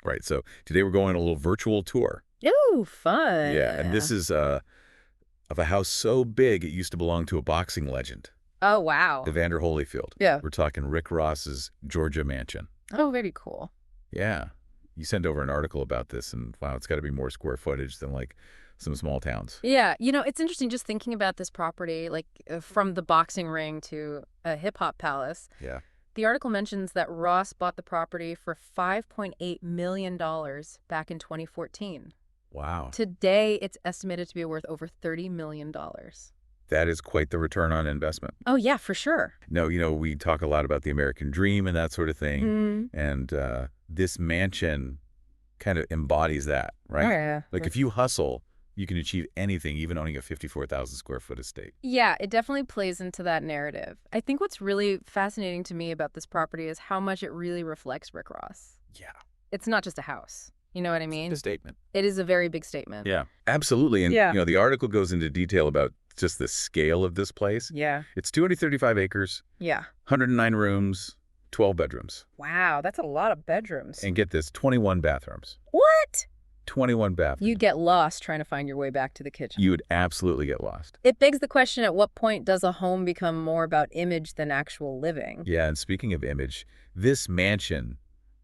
Right. So today we're going on a little virtual tour. Ooh, fun. Yeah. And this is of a house so big it used to belong to a boxing legend, Oh, wow. Evander Holyfield. Yeah. We're talking Rick Ross's Georgia mansion. Oh, very cool. Yeah. You sent over an article about this, and wow, it's got to be more square footage than like some small towns. Yeah, it's interesting just thinking about this property, like from the boxing ring to a hip-hop palace. Yeah. The article mentions that Ross bought the property for $5.8 million back in 2014. Wow. Today, it's estimated to be worth over $30 million. That is quite the return on investment. Oh, yeah, for sure. No, we talk a lot about the American dream and that sort of thing. Mm. And this mansion kind of embodies that, right? Oh, yeah. Like if you hustle, you can achieve anything, even owning a 54,000 square foot estate. Yeah, it definitely plays into that narrative. I think what's really fascinating to me about this property is how much it really reflects Rick Ross. Yeah. It's not just a house. You know what I mean? It's a statement. It is a very big statement. Yeah, absolutely. And, Yeah. the article goes into detail about just the scale of this place. Yeah. It's 235 acres, Yeah. 109 rooms, 12 bedrooms. Wow, that's a lot of bedrooms. And get this, 21 bathrooms. What? 21 bathrooms. You'd get lost trying to find your way back to the kitchen. You would absolutely get lost. It begs the question, at what point does a home become more about image than actual living? Yeah, and speaking of image, this mansion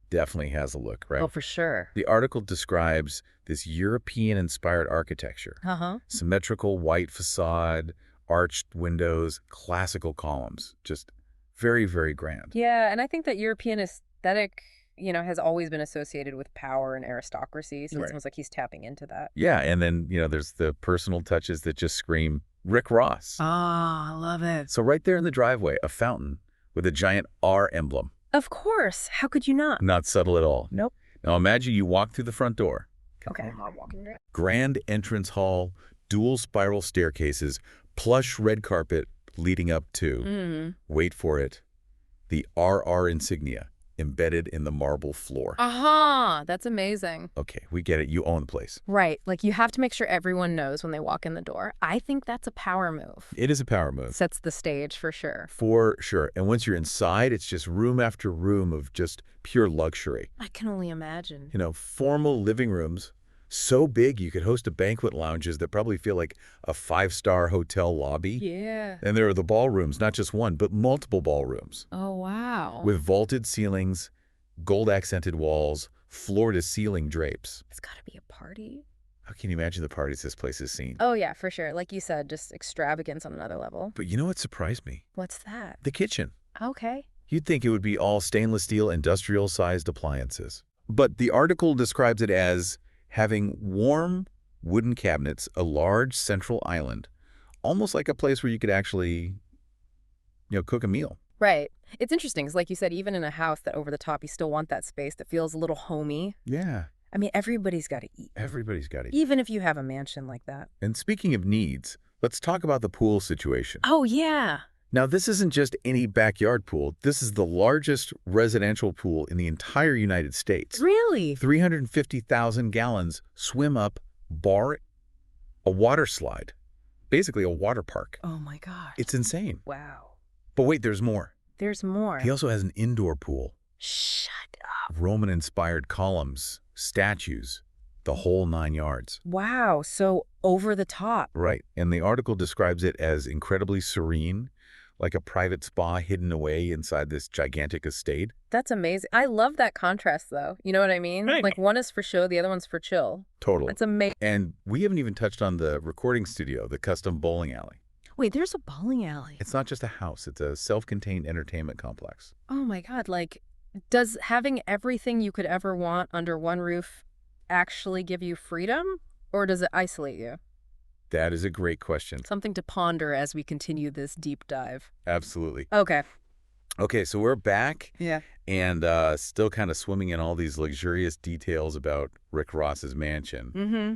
definitely has a look, right? Oh, for sure. The article describes this European-inspired architecture. Uh-huh. Symmetrical white facade, arched windows, classical columns. Just very, very grand. Yeah, and I think that European aesthetic, has always been associated with power and aristocracy, so Right. it sounds like he's tapping into that. Yeah, and then, there's the personal touches that just scream Rick Ross. Oh, I love it. So right there in the driveway, a fountain with a giant R emblem. Of course. How could you not? Not subtle at all. Nope. Now imagine you walk through the front door. Okay, I'm not walking there. Grand entrance hall, dual spiral staircases, plush red carpet leading up to, wait for it, the RR insignia embedded in the marble floor. Uh-huh. That's amazing. Okay, we get it. You own the place. Right. Like, you have to make sure everyone knows when they walk in the door. I think that's a power move. It is a power move. Sets the stage for sure. For sure. And once you're inside, it's just room after room of just pure luxury. I can only imagine. Formal living rooms, so big you could host a banquet lounges that probably feel like a 5-star hotel lobby. Yeah. And there are the ballrooms, not just one, but multiple ballrooms. Oh, wow. With vaulted ceilings, gold-accented walls, floor-to-ceiling drapes. It's got to be a party. How can you imagine the parties this place has seen? Oh, yeah, for sure. Like you said, just extravagance on another level. But you know what surprised me? What's that? The kitchen. Okay. You'd think it would be all stainless steel industrial-sized appliances. But the article describes it as having warm wooden cabinets, a large central island, almost like a place where you could actually, cook a meal. Right. It's interesting because, like you said, even in a house that over the top, you still want that space that feels a little homey. Yeah. I mean, everybody's got to eat. Everybody's got to eat. Even if you have a mansion like that. And speaking of needs, let's talk about the pool situation. Oh, yeah. Now, this isn't just any backyard pool. This is the largest residential pool in the entire United States. Really? 350,000 gallons swim up, bar a water slide. Basically a water park. Oh, my gosh. It's insane. Wow. But wait, there's more. There's more. He also has an indoor pool. Shut up. Roman-inspired columns, statues, the whole 9 yards. Wow. So over the top. Right. And the article describes it as incredibly serene, like a private spa hidden away inside this gigantic estate. That's amazing. I love that contrast, though. You know what I mean? Right. Like, one is for show, the other one's for chill. Totally. That's amazing. And we haven't even touched on the recording studio, the custom bowling alley. Wait, there's a bowling alley. It's not just a house. It's a self-contained entertainment complex. Oh, my God. Like, does having everything you could ever want under one roof actually give you freedom? Or does it isolate you? That is a great question. Something to ponder as we continue this deep dive. Absolutely. Okay. Okay, so we're back. Yeah. And still kind of swimming in all these luxurious details about Rick Ross's mansion. Mm-hmm.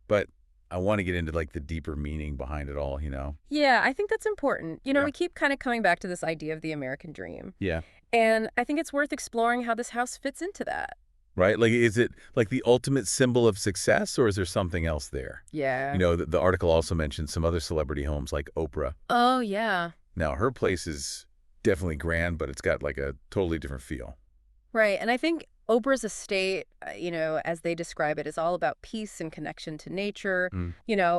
But I want to get into like the deeper meaning behind it all, Yeah, I think that's important. Yeah. We keep kind of coming back to this idea of the American dream. Yeah. And I think it's worth exploring how this house fits into that. Right? Like, is it like the ultimate symbol of success, or is there something else there? Yeah. The article also mentioned some other celebrity homes like Oprah. Oh, yeah. Now, her place is definitely grand, but it's got like a totally different feel. Right. And I think Oprah's estate, as they describe it, is all about peace and connection to nature. Mm.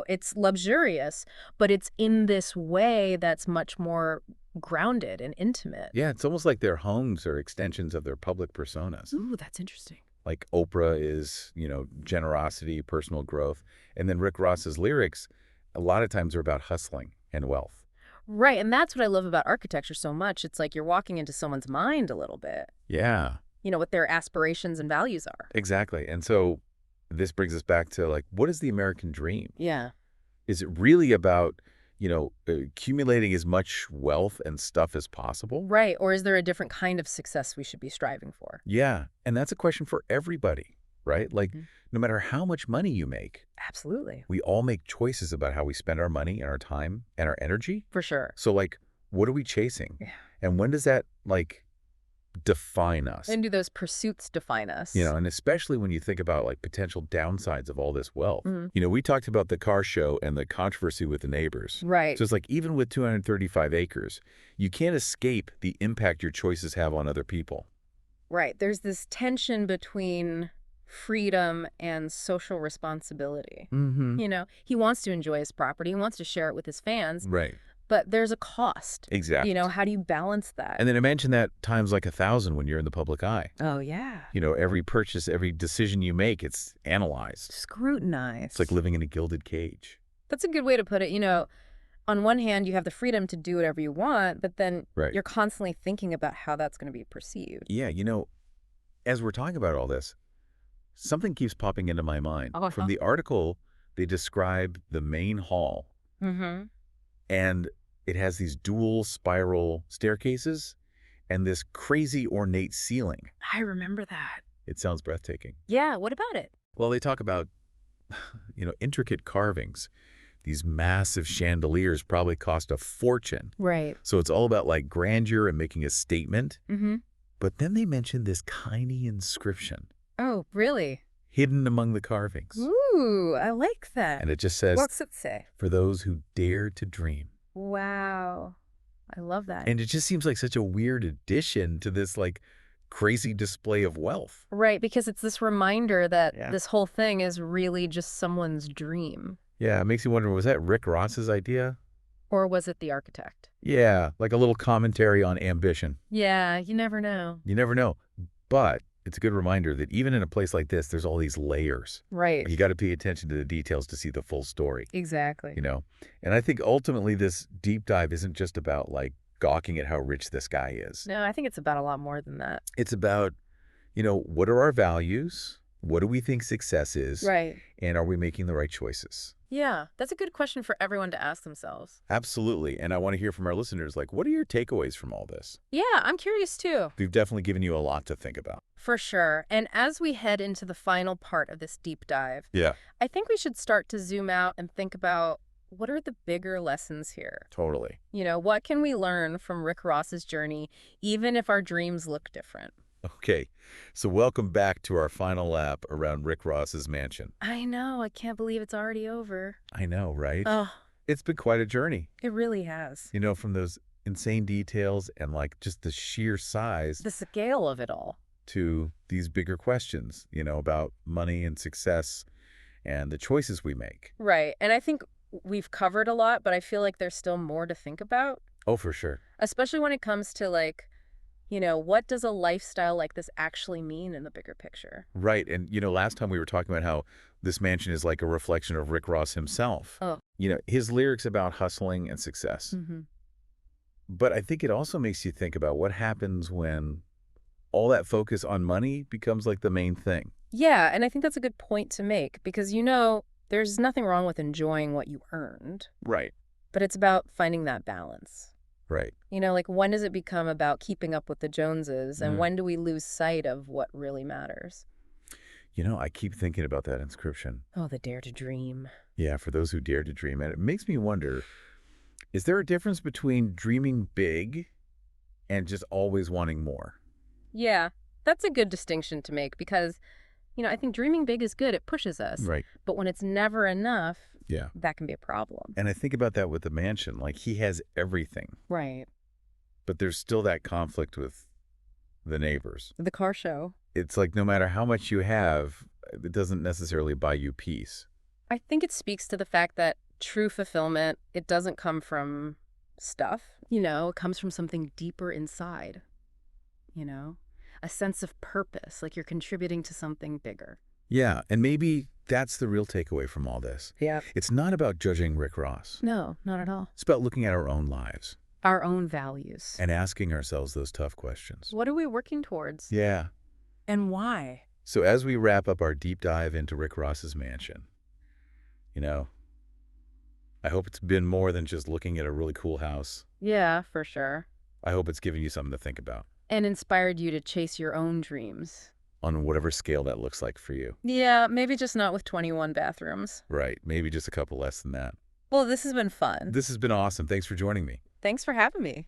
It's luxurious, but it's in this way that's much more grounded and intimate. Yeah, it's almost like their homes are extensions of their public personas. Ooh, that's interesting. Like Oprah is, generosity, personal growth. And then Rick Ross's lyrics, a lot of times are about hustling and wealth. Right, and that's what I love about architecture so much. It's like you're walking into someone's mind a little bit, Yeah, what their aspirations and values are. exactly. And so this brings us back to like, what is the American dream? Yeah. Is it really about, accumulating as much wealth and stuff as possible? Right, or is there a different kind of success we should be striving for? Yeah, and that's a question for everybody, right? Like, Mhm. no matter how much money you make, Absolutely. we all make choices about how we spend our money and our time and our energy. For sure. So, like, what are we chasing? Yeah. And when does that, like, define us? And do those pursuits define us? And especially when you think about, like, potential downsides of all this wealth. Mhm. We talked about the car show and the controversy with the neighbors. Right. So it's like, even with 235 acres, you can't escape the impact your choices have on other people. Right. There's this tension between freedom and social responsibility. Mm-hmm. He wants to enjoy his property. He wants to share it with his fans, Right. but there's a cost. Exactly. How do you balance that? And then imagine that times like 1,000 when you're in the public eye. Oh, yeah. Every purchase, every decision you make, it's analyzed. Scrutinized. It's like living in a gilded cage. That's a good way to put it. On one hand, you have the freedom to do whatever you want, but then Right. you're constantly thinking about how that's going to be perceived. Yeah, as we're talking about all this, something keeps popping into my mind. Uh-huh. From the article, they describe the main hall, Mm-hmm. and it has these dual spiral staircases and this crazy ornate ceiling. I remember that. It sounds breathtaking. Yeah, what about it? Well, they talk about, intricate carvings. These massive chandeliers probably cost a fortune. Right. So it's all about like grandeur and making a statement. Mm-hmm. But then they mention this tiny inscription Oh, really? hidden among the carvings. Ooh, I like that. And it just says, What's it say? for those who dare to dream. Wow. I love that. And it just seems like such a weird addition to this like crazy display of wealth. Right, because it's this reminder that Yeah. this whole thing is really just someone's dream. Yeah, it makes you wonder, was that Rick Ross's idea? Or was it the architect? Yeah, like a little commentary on ambition. Yeah, you never know. You never know. But it's a good reminder that even in a place like this, there's all these layers. Right. You got to pay attention to the details to see the full story, Exactly. And I think ultimately this deep dive isn't just about like gawking at how rich this guy is. No, I think it's about a lot more than that. It's about, what are our values? What do we think success is? Right. And are we making the right choices? Yeah, that's a good question for everyone to ask themselves. Absolutely. And I want to hear from our listeners, like, what are your takeaways from all this? Yeah, I'm curious too. We've definitely given you a lot to think about. For sure. And as we head into the final part of this deep dive, Yeah, I think we should start to zoom out and think about what are the bigger lessons here? totally. What can we learn from Rick Ross's journey, even if our dreams look different? Okay, so welcome back to our final lap around Rick Ross's mansion. I know. I can't believe it's already over. I know, right? Oh, It's been quite a journey, it really has. from those insane details and like just the sheer size The scale of it all. to these bigger questions, about money and success and the choices we make. Right. And I think we've covered a lot, but I feel like there's still more to think about, Oh, for sure. especially when it comes to what does a lifestyle like this actually mean in the bigger picture? Right. And, last time we were talking about how this mansion is like a reflection of Rick Ross himself. Oh. His lyrics about hustling and success. Mm-hmm. But I think it also makes you think about what happens when all that focus on money becomes like the main thing. Yeah, and I think that's a good point to make because, there's nothing wrong with enjoying what you earned, Right. but it's about finding that balance. Right. When does it become about keeping up with the Joneses and Mm. when do we lose sight of what really matters? I keep thinking about that inscription. Oh, the dare to dream. Yeah, for those who dare to dream. And it makes me wonder, is there a difference between dreaming big and just always wanting more? Yeah, that's a good distinction to make because, I think dreaming big is good. It pushes us. Right. But when it's never enough, Yeah. that can be a problem. And I think about that with the mansion. Like, he has everything, Right. but there's still that conflict with the neighbors. The car show. It's like no matter how much you have, it doesn't necessarily buy you peace. I think it speaks to the fact that true fulfillment, it doesn't come from stuff. It comes from something deeper inside. A sense of purpose, like you're contributing to something bigger. Yeah, and maybe that's the real takeaway from all this. Yeah. It's not about judging Rick Ross. No, not at all. It's about looking at our own lives Our own values. and asking ourselves those tough questions. What are we working towards? Yeah. And why? So as we wrap up our deep dive into Rick Ross's mansion, I hope it's been more than just looking at a really cool house. Yeah, for sure. I hope it's given you something to think about And inspired you to chase your own dreams. on whatever scale that looks like for you. Yeah, maybe just not with 21 bathrooms. Right. Maybe just a couple less than that. Well, this has been fun. This has been awesome. Thanks for joining me. Thanks for having me.